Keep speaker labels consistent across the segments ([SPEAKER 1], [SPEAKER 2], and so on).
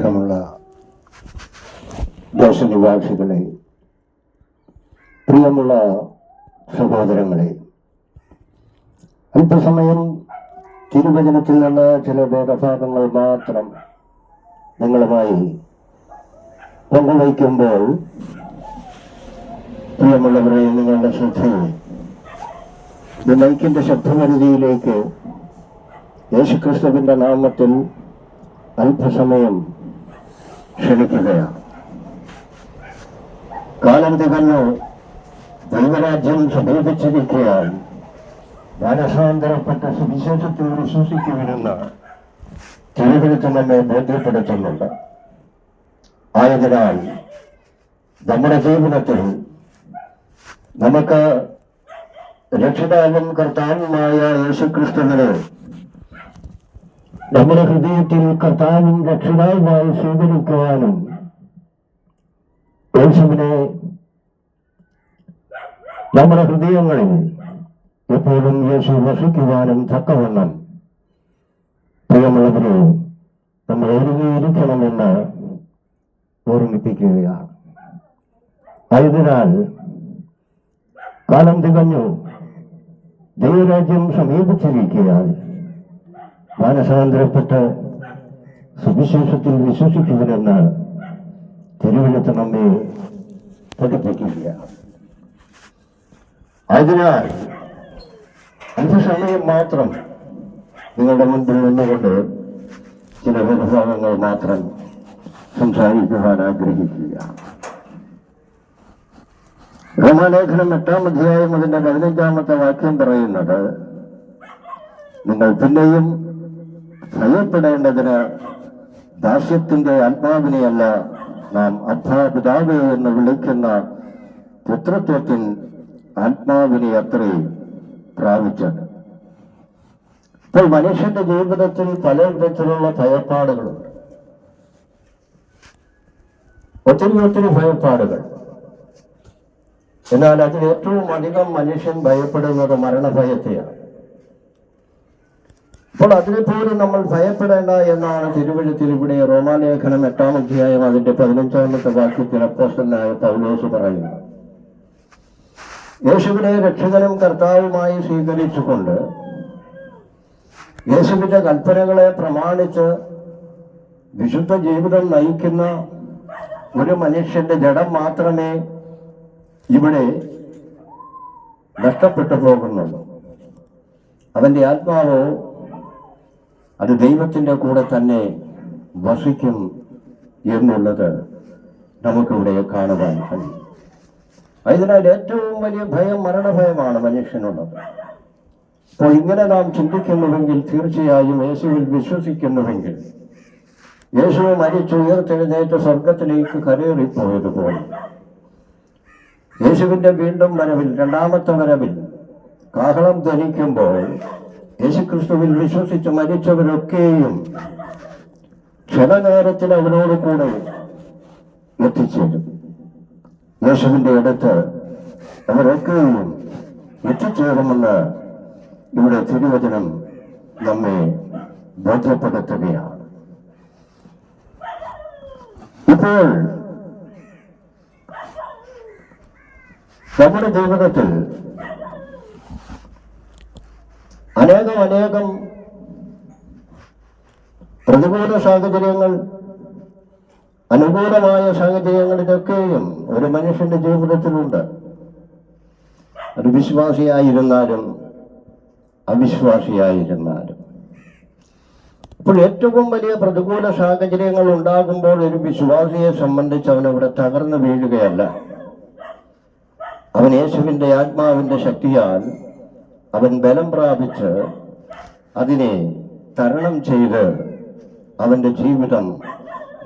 [SPEAKER 1] സ്നേഹമുള്ള ദേശനിവാസികളെ, പ്രിയമുള്ള സഹോദരങ്ങളെ, അല്പസമയം തിരുവചനത്തിൽ നിന്ന് ചില വേദഭാഗങ്ങൾ മാത്രം നിങ്ങളുമായി പങ്കുവയ്ക്കുമ്പോൾ, പ്രിയമുള്ളവരെ, നിങ്ങളുടെ ശ്രദ്ധയെ ഈ മൈക്കിന്റെ ശബ്ദപരിധിയിലേക്ക് യേശുക്രിസ്തുവിന്റെ നാമത്തിൽ അല്പസമയം ക്ഷണിക്കുകയാണ്. കാലം തികഞ്ഞു, ദൈവരാജ്യം സമീപിച്ചിരിക്കാൻ മാനസാന്തരപ്പെട്ട സുവിശേഷത്തിൽ വിശ്വസിക്കുമെന്ന് തിരുവചനം നമ്മെ ബോധ്യപ്പെടുത്തുന്നുണ്ട്. ആയതിനാൽ നമ്മുടെ ജീവിതത്തിൽ നമുക്ക് രക്ഷിതാവും കർത്താവുമായ യേശുക്രിസ്തുവിനെ നമ്മുടെ ഹൃദയത്തിൽ കർത്താവും രക്ഷിതാവുമായി സ്വീകരിക്കുവാനും യേശുവിനെ നമ്മുടെ ഹൃദയങ്ങളിൽ എപ്പോഴും യേശു വസിക്കുവാനും തക്കവണ്ണം പ്രിയമുള്ളവരെ നമ്മൾ ഒരുങ്ങിയിരിക്കണമെന്ന് ഓർമ്മിപ്പിക്കുകയാണ്. ആയതിനാൽ കാലം തികഞ്ഞു, ദൈവരാജ്യം സമീപിച്ചിരിക്കാൻ മാനസാന്തരപ്പെട്ട് സുവിശേഷത്തിൽ വിശ്വസിക്കുമെന്ന് തിരുവചനം നമ്മെ പഠിപ്പിക്കുകയാണ്. അതിനാൽ അല്പസമയം മാത്രം നിങ്ങളുടെ മുൻപിൽ നിന്നുകൊണ്ട് ചില വിഭാഗങ്ങൾ മാത്രം സംസാരിക്കുവാൻ ആഗ്രഹിക്കുകയാണ്. റോമാലേഖനം 8-ാം അധ്യായം അതിന്റെ 15-ാമത്തെ വാക്യം പറയുന്നത്, നിങ്ങൾ പിന്നെയും ഭയപ്പെടേണ്ടതിന് ദാസ്യത്തിന്റെ ആത്മാവിനെയല്ല, നാം അബ്ബാ പിതാവേ എന്ന് വിളിക്കുന്ന പുത്രത്വത്തിൻ ആത്മാവിനെ അത്രേ പ്രാപിച്ചത്. ഇപ്പോൾ മനുഷ്യന്റെ ജീവിതത്തിൽ പല വിധത്തിലുള്ള ഭയപ്പാടുകളുണ്ട്. ഒത്തിരി ഭയപ്പാടുകൾ. എന്നാൽ അതിൽ ഏറ്റവും അധികം മനുഷ്യൻ ഭയപ്പെടുന്നത് മരണഭയത്തെയാണ്. അപ്പോൾ അതിനെപ്പോലും നമ്മൾ ഭയപ്പെടേണ്ട എന്നാണ് തിരുവചനത്തിൽ ഇവിടെ റോമാലേഖനം 8-ാം അധ്യായം അതിന്റെ 15-ാമത്തെ വാക്യത്തിൽ അപ്പോസ്തലനായ പൗലോസ് പറയുന്നു. യേശുവിനെ രക്ഷകനും കർത്താവുമായി സ്വീകരിച്ചുകൊണ്ട് യേശുവിന്റെ കൽപ്പനകളെ പ്രമാണിച്ച് വിശുദ്ധ ജീവിതം നയിക്കുന്ന ഒരു മനുഷ്യന്റെ ജഡം മാത്രമേ ഇവിടെ നഷ്ടപ്പെട്ടു പോകുന്നുള്ളൂ. അവന്റെ ആത്മാവോ അത് ദൈവത്തിന്റെ കൂടെ തന്നെ വസിക്കും എന്നുള്ളത് നമുക്കിവിടെ കാണുവാൻ കഴിയും. അതിനാൽ ഏറ്റവും വലിയ ഭയം മരണഭയമാണ് മനുഷ്യനുള്ളത്. അപ്പോൾ ഇങ്ങനെ നാം ചിന്തിക്കുന്നുവെങ്കിൽ, തീർച്ചയായും യേശുവിൽ വിശ്വസിക്കുന്നുവെങ്കിൽ, യേശു മരിച്ചുയർത്തെഴുന്നേറ്റ് സ്വർഗത്തിലേക്ക് കരേറിപ്പോയതുപോലെ യേശുവിന്റെ വീണ്ടും വരവിൽ, 2-ാമത്തെ വരവിൽ കാഹളം ധനിക്കുമ്പോൾ യേശുക്രിസ്തുവിൽ വിശ്വസിച്ച് മരിച്ചവരൊക്കെയും ക്ഷണനേരത്തിൽ അവനോട് കൂടെ എത്തിച്ചേരും. യേശുവിന്റെ അടുത്ത് അവരൊക്കെയും എത്തിച്ചേരുമെന്ന് ഇവിടെ തിരുവചനം നമ്മെ ബോധ്യപ്പെടുത്തുകയാണ്. ഇപ്പോൾ നമ്മുടെ ജീവിതത്തിൽ അനേകം പ്രതികൂല സാഹചര്യങ്ങൾ, അനുകൂലമായ സാഹചര്യങ്ങൾ, ഇതൊക്കെയും ഒരു മനുഷ്യന്റെ ജീവിതത്തിലുണ്ട്. അത് വിശ്വാസിയായിരുന്നാലും അവിശ്വാസിയായിരുന്നാലും. ഇപ്പോൾ ഏറ്റവും വലിയ പ്രതികൂല സാഹചര്യങ്ങൾ ഉണ്ടാകുമ്പോൾ ഒരു വിശ്വാസിയെ സംബന്ധിച്ച് അവനവിടെ തകർന്നു വീഴുകയല്ല. അവൻ യേശുവിന്റെ ആത്മാവിന്റെ ശക്തിയാൽ അവൻ ബലം പ്രാപിച്ച് അതിനെ തരണം ചെയ്ത് അവന്റെ ജീവിതം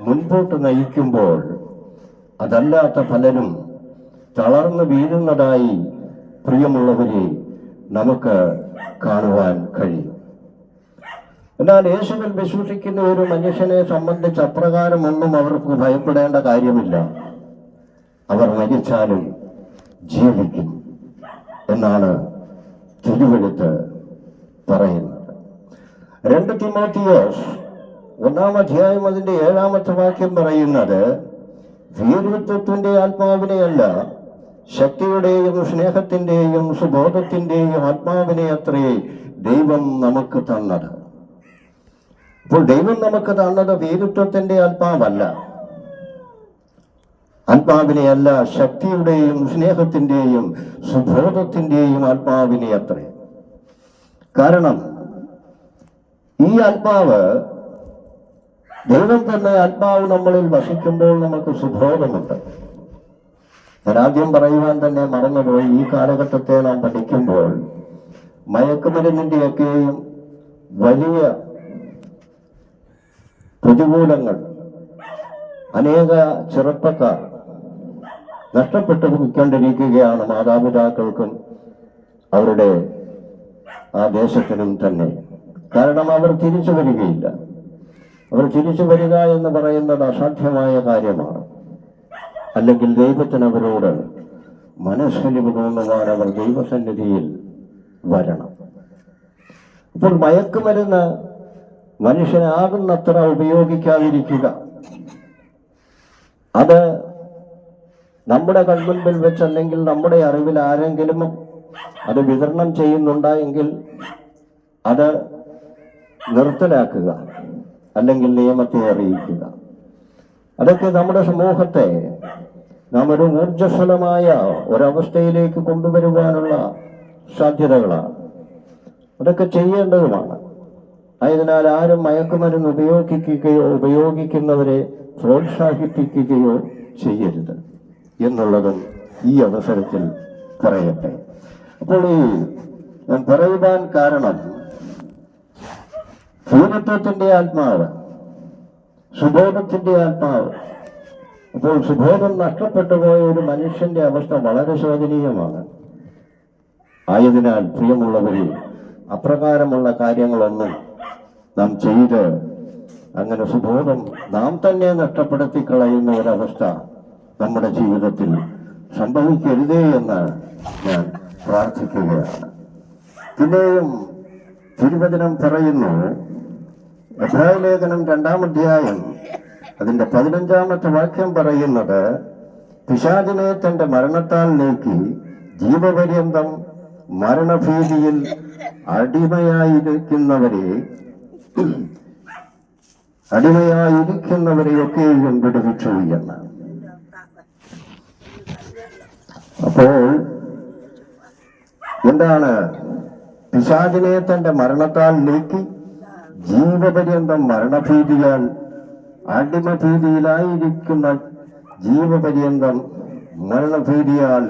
[SPEAKER 1] മുൻപോട്ട് നയിക്കുമ്പോൾ അതല്ലാത്ത പലരും തളർന്നു വീഴുന്നതായി പ്രിയമുള്ളവരെ നമുക്ക് കാണുവാൻ കഴിയും. എന്നാൽ യേശുവിൽ വിശ്വസിക്കുന്ന ഒരു മനുഷ്യനെ സംബന്ധിച്ച് അപ്രകാരമൊന്നും അവർക്ക് ഭയപ്പെടേണ്ട കാര്യമില്ല. അവർ മരിച്ചാലും ജീവിക്കും എന്നാണ് തിരുവെഴുത്ത് പറയുന്നത്. 2 തിമോത്തിയോസ് 1-ാം അധ്യായം അതിന്റെ 7-ാമത്തെ വാക്യം പറയുന്നത് ഭീരുത്വത്തിന്റെ ആത്മാവിനെയല്ല, ശക്തിയുടെയും സ്നേഹത്തിന്റെയും സുബോധത്തിന്റെയും ആത്മാവിനെ അത്രേ ദൈവം നമുക്ക് തന്നത്. അപ്പോൾ ദൈവം നമുക്ക് തന്നത് ഭീരുത്വത്തിന്റെ ആത്മാവല്ല, ആത്മാവിനെയല്ല, ശക്തിയുടെയും സ്നേഹത്തിന്റെയും സുബോധത്തിന്റെയും ആത്മാവിനെ അത്രേ. കാരണം ഈ ആത്മാവ്, ദൈവം തന്നെ ആത്മാവ് നമ്മളിൽ വസിക്കുമ്പോൾ നമുക്ക് സുബോധമുണ്ട്. ഞാൻ ആദ്യം പറയുവാൻ തന്നെ മറന്നുപോയി, ഈ കാലഘട്ടത്തെ നാം പഠിക്കുമ്പോൾ മയക്കുമരുന്നിന്റെയൊക്കെയും വലിയ പ്രതികൂലങ്ങൾ അനേക ചെറുപ്പക്കാർ നഷ്ടപ്പെട്ടു പോയിക്കൊണ്ടിരിക്കുകയാണ്, മാതാപിതാക്കൾക്കും അവരുടെ ആ ദേശത്തിനും തന്നെ. കാരണം അവർ തിരിച്ചു വരികയില്ല. അവർ തിരിച്ചു വരിക എന്ന് പറയുന്നത് അസാധ്യമായ കാര്യമാണ്. അല്ലെങ്കിൽ ദൈവത്തിന് അവരോട് മനസ്സലിവ് തോന്നുവാൻ അവർ ദൈവസന്നിധിയിൽ വരണം. ഇപ്പോൾ മയക്കുമരുന്ന് മനുഷ്യനാകുന്നത്ര ഉപയോഗിക്കാതിരിക്കുക, അത് നമ്മുടെ കൺമുൻപിൽ വെച്ച് അല്ലെങ്കിൽ നമ്മുടെ അറിവിൽ ആരെങ്കിലും അത് വിതരണം ചെയ്യുന്നുണ്ടെങ്കിൽ അത് നിർത്തലാക്കുക, അല്ലെങ്കിൽ നിയമത്തെ അറിയിക്കുക. അതൊക്കെ നമ്മുടെ സമൂഹത്തെ നാം ഒരു ഊർജ്ജസ്വലമായ ഒരവസ്ഥയിലേക്ക് കൊണ്ടുവരുവാനുള്ള സാധ്യതകളാണ്. അതൊക്കെ ചെയ്യേണ്ടതുമാണ്. ആയതിനാൽ ആരും മയക്കുമരുന്ന് ഉപയോഗിക്കുന്നവരെ പ്രോത്സാഹിപ്പിക്കുകയോ ചെയ്യരുത് എന്നുള്ളതും ഈ അവസരത്തിൽ പറയട്ടെ. അപ്പോൾ ഞാൻ പറയുവാൻ കാരണം, ഭീരുത്വത്തിന്റെ ആത്മാവ്, സുബോധത്തിന്റെ ആത്മാവ്. അപ്പോൾ സുബോധം നഷ്ടപ്പെട്ടു പോയ ഒരു മനുഷ്യന്റെ അവസ്ഥ വളരെ ശോചനീയമാണ്. ആയതിനാൽ പ്രിയമുള്ളവരെ, അപ്രകാരമുള്ള കാര്യങ്ങളൊന്നും നാം ചെയ്ത് അങ്ങനെ സുബോധം നാം തന്നെ നഷ്ടപ്പെടുത്തി കളയുന്ന ഒരവസ്ഥ നമ്മുടെ ജീവിതത്തിൽ സംഭവിക്കരുതേ എന്ന് ഞാൻ പ്രാർത്ഥിക്കുകയാണ്. പിന്നെയും തിരുവചനം പറയുന്നു, എബ്രായ ലേഖനം 2-ാം അധ്യായം അതിന്റെ 15-ാമത്തെ വാക്യം പറയുന്നത്, പിശാചിനെ തന്റെ മരണത്താൽ നീക്കി ജീവപര്യന്തം മരണഭീതിയിൽ അടിമയായിരിക്കുന്നവരെയൊക്കെയും വിടുവിച്ചു എന്ന്. അപ്പോൾ എന്താണ്? പിശാചിനെ തന്റെ മരണത്താൽ നീക്കി ജീവപര്യന്തം മരണഭീതിയാൽ അടിമഭീതിയിലായിരിക്കുന്ന ജീവപര്യന്തം മരണഭീതിയാൽ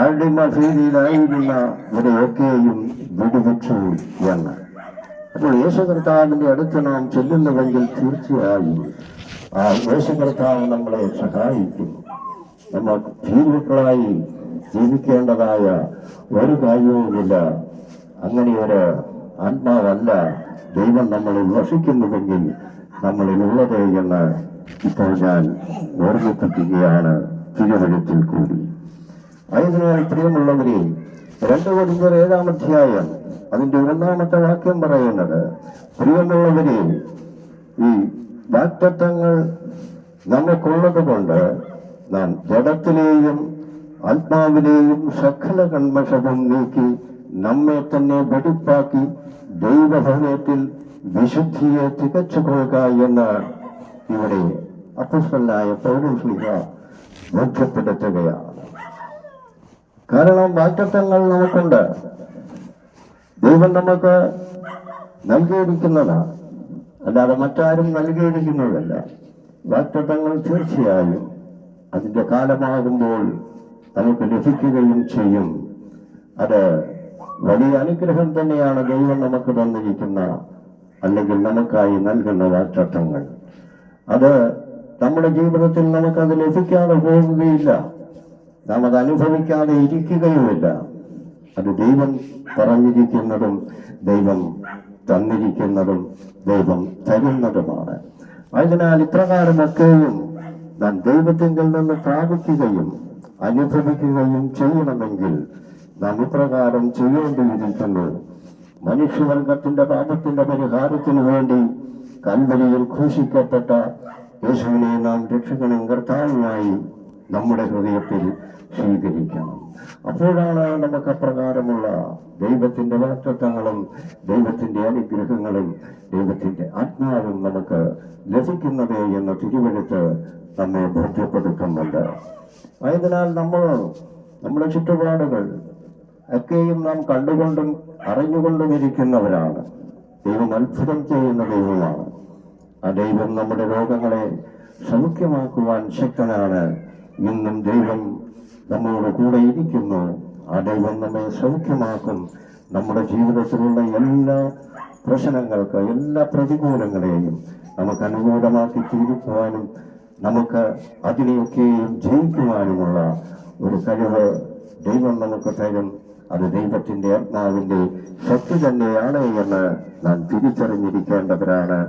[SPEAKER 1] അടിമഭീതിയിലായിരുന്നവരെയൊക്കെയും വിടുവിച്ചു എന്ന്. അപ്പോൾ യേശു കർത്താവിന്റെ അടുത്ത് നാം ചെല്ലുന്നുവെങ്കിൽ തീർച്ചയായും ആ യേശു കർത്താവ് നമ്മളെ സഹായിക്കും. നമ്മൾ ഭീരുക്കളായി ജീവിക്കേണ്ടതായ ഒരു കാര്യവുമില്ല. അങ്ങനെയൊരു ആത്മാവല്ല ദൈവം നമ്മളിൽ വസിക്കുന്നുവെങ്കിൽ നമ്മളിലുള്ളത് എന്ന് ഇപ്പോൾ ഞാൻ ഓർമ്മിപ്പിക്കുകയാണ് തിരുവചനത്തിൽ കൂടി. ആയതിനാൽ പ്രിയമുള്ളവരെ, 2 കൊരിന്ത്യർ 7-ാം അധ്യായം അതിന്റെ 1-ാമത്തെ വാക്യം പറയുന്നത്, പ്രിയമുള്ളവരെ, ഈ വാഗ്ദത്തങ്ങൾ നമുക്കുള്ളത് കൊണ്ട് നാം ജഡത്തിലെയും ആത്മാവിലെയും സകല കന്മഷവും നീക്കി നമ്മെ തന്നെ വെടിപ്പാക്കി ദൈവഭവനത്തിൽ വിശുദ്ധിയെ തികച്ചു പോവുക എന്ന് ഇവിടെ അപ്പോസ്തലനായ പൗലോസ് ബോധ്യപ്പെടുത്തുകയാണ്. കാരണം വാഗ്ദത്തങ്ങൾ നമുക്കുണ്ട്, ദൈവം നമുക്ക് നൽകിയിരിക്കുന്നതാണ്, അല്ലാതെ മറ്റാരും നൽകിയിരിക്കുന്നതല്ല. വാഗ്ദത്തങ്ങൾ തീർച്ചയായും അതിന്റെ കാലമാകുമ്പോൾ നമുക്ക് ലഭിക്കുകയും ചെയ്യും. അത് വലിയ അനുഗ്രഹം തന്നെയാണ് ദൈവം നമുക്ക് തന്നിരിക്കുന്ന, അല്ലെങ്കിൽ നമുക്കായി നൽകുന്ന വാഗ്ദത്തങ്ങൾ. അത് നമ്മുടെ ജീവിതത്തിൽ നമുക്കത് ലഭിക്കാതെ പോകുകയില്ല, നാം അത് അനുഭവിക്കാതെ ഇരിക്കുകയുമില്ല. അത് ദൈവം പറഞ്ഞിരിക്കുന്നതും ദൈവം തന്നിരിക്കുന്നതും ദൈവം തരുന്നതുമാണ്. അതിനാൽ ഇപ്രകാരമൊക്കെയും നാം ദൈവത്തിങ്കിൽ നിന്ന് പ്രാപിക്കുകയും അനുഭവിക്കുകയും ചെയ്യണമെങ്കിൽ നാം ഇപ്രകാരം ചെയ്യേണ്ടിയിരിക്കുന്നു. മനുഷ്യവർഗത്തിന്റെ പാപത്തിന്റെ പരിഹാരത്തിനു വേണ്ടി കാൽവരിയിൽ ക്രൂശിക്കപ്പെട്ട യേശുവിനെ നാം രക്ഷകനും കർത്താവുമായി നമ്മുടെ ഹൃദയത്തിൽ സ്വീകരിക്കണം. അപ്പോഴാണ് നമുക്ക് അപ്രകാരമുള്ള ദൈവത്തിന്റെ വാഗ്ദത്തങ്ങളും ദൈവത്തിന്റെ അനുഗ്രഹങ്ങളും ദൈവത്തിന്റെ ആത്മാവും നമുക്ക് ലഭിക്കുന്നത് എന്ന തിരുവെഴുത്ത് നമ്മെ ബോധ്യപ്പെടുത്തുന്നുണ്ട്. ആയതിനാൽ നമ്മുടെ ചുറ്റുപാടുകൾ ഒക്കെയും നാം കണ്ടുകൊണ്ടും അറിഞ്ഞുകൊണ്ടും ഇരിക്കുന്നവരാണ്. ദൈവം അത്ഭുതം ചെയ്യുന്ന ദൈവമാണ്. ആ ദൈവം നമ്മുടെ രോഗങ്ങളെ സൗഖ്യമാക്കുവാൻ ശക്തനാണ്. ഇന്നും ദൈവം നമ്മോട് കൂടെ ഇരിക്കുന്നു. ആ ദൈവം നമ്മെ സൗഖ്യമാക്കും. നമ്മുടെ ജീവിതത്തിലുള്ള എല്ലാ പ്രശ്നങ്ങൾക്ക്, എല്ലാ പ്രതികൂലങ്ങളെയും നമുക്ക് അനുകൂലമാക്കി തീർക്കുവാനും നമുക്ക് അതിനെയൊക്കെയും ജയിക്കുവാനുമുള്ള ഒരു കഴിവ് ദൈവം നമുക്ക് തരും. അത് ദൈവത്തിന്റെ ആത്മാവിന്റെ ശക്തി തന്നെയാണ് എന്ന് നാം തിരിച്ചറിഞ്ഞിരിക്കേണ്ടവരാണ്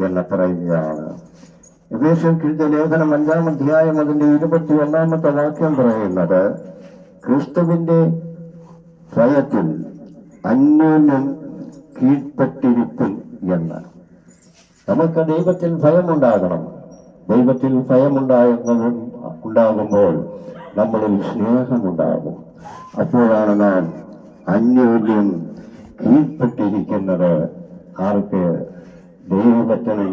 [SPEAKER 1] എന്ന് പറയുകയാണ്. എഫേസ്യർക്കെഴുതിയ ലേഖനം 5-ാം അധ്യായം അതിന്റെ 21-ാമത്തെ വാക്യം പറയുന്നത്, ക്രിസ്തുവിന്റെ ഭയത്തിൽ അന്യോന്യം കീഴ്പ്പെട്ടിരിക്കും എന്ന്. നമുക്ക് ദൈവത്തിൽ ഭയമുണ്ടാകണം. ദൈവത്തിൽ ഭയമുണ്ടാകുമ്പോൾ നമ്മളിൽ സ്നേഹമുണ്ടാകും. അപ്പോഴാണ് നാം അന്യോന്യം കീഴ്പ്പെട്ടിരിക്കുന്നത്. ആർക്ക്? ദൈവത്തിനും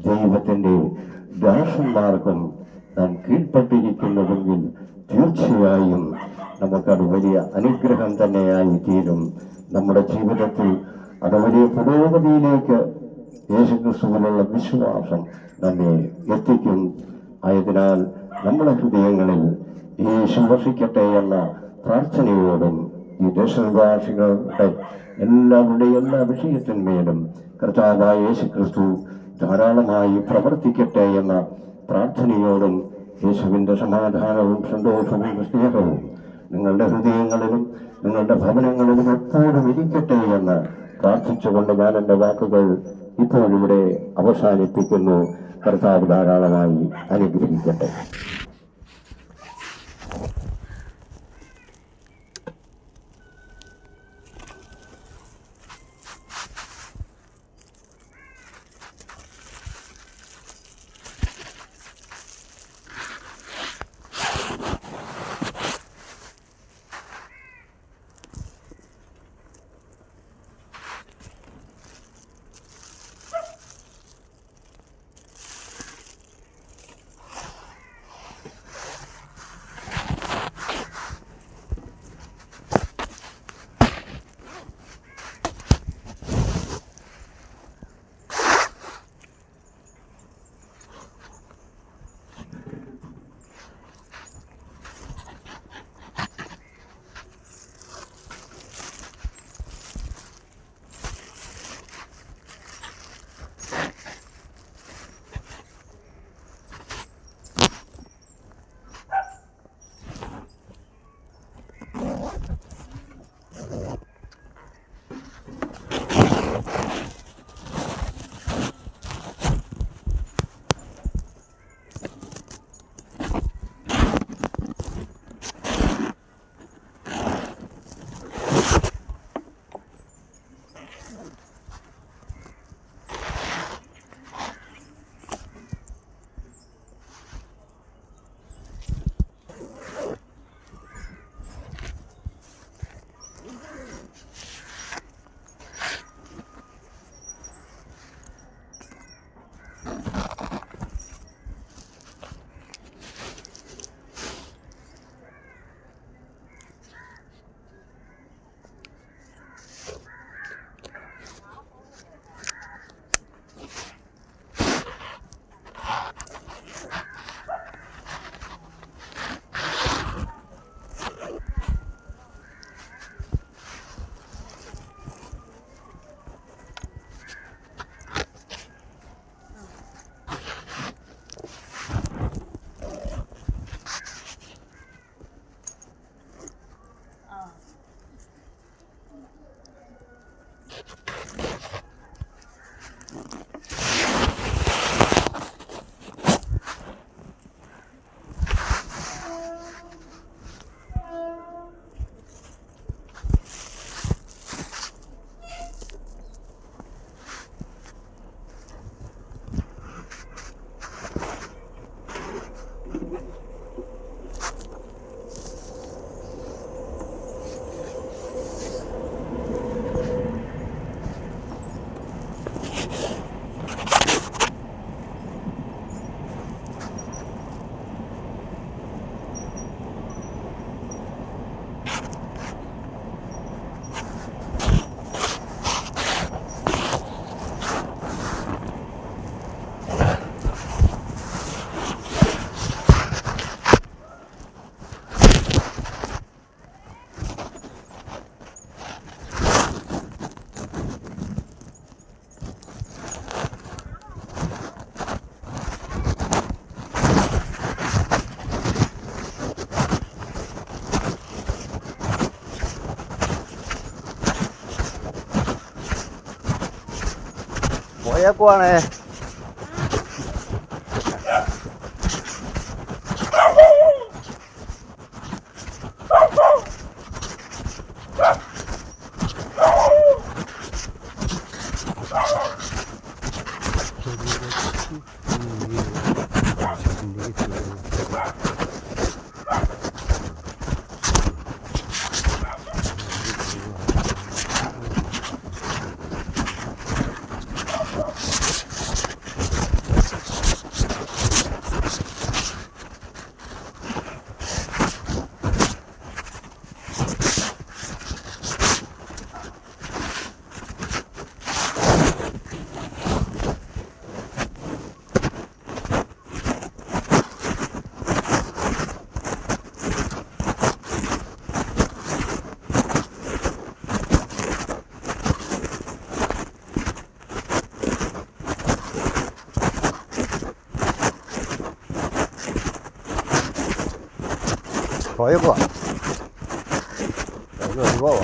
[SPEAKER 1] ദൈവത്തിന്റെ ദാസന്മാർക്കും നാം കീഴ്പ്പെട്ടിരിക്കുന്നതെങ്കിൽ തീർച്ചയായും നമുക്കത് വലിയ അനുഗ്രഹം തന്നെയായി തീരും. നമ്മുടെ ജീവിതത്തിൽ അത് വലിയ പുരോഗതിയിലേക്ക് യേശുക്രിസ്തുവിനുള്ള വിശ്വാസം നമ്മെ എത്തിക്കും. ആയതിനാൽ നമ്മുടെ ഹൃദയങ്ങളിൽ യേശു വസിക്കട്ടെ എന്ന പ്രാർത്ഥനയോടും ഈ ദേശനിവാസികളുടെ എല്ലാവരുടെയും എല്ലാ വിഷയത്തിന്മേലും കർത്താവായ യേശുക്രിസ്തു ധാരാളമായി പ്രവർത്തിക്കട്ടെ എന്ന പ്രാർത്ഥനയോടും യേശുവിൻ്റെ സമാധാനവും സന്തോഷവും സ്നേഹവും നിങ്ങളുടെ ഹൃദയങ്ങളിലും നിങ്ങളുടെ ഭവനങ്ങളിലും എപ്പോഴും ഇരിക്കട്ടെ എന്ന് പ്രാർത്ഥിച്ചുകൊണ്ട് ഞാൻ എൻ്റെ വാക്കുകൾ ഇപ്പോഴിവിടെ അവസാനിപ്പിക്കുന്നു. കർത്താവ് ധാരാളമായി അനുഗ്രഹിക്കട്ടെ.
[SPEAKER 2] കളിയാക്കുവാണേ. പോയേക്കുവാ, പോവാ.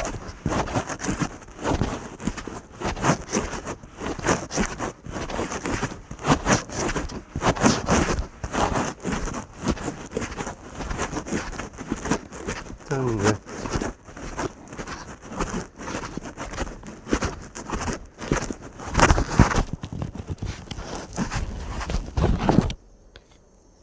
[SPEAKER 2] 네.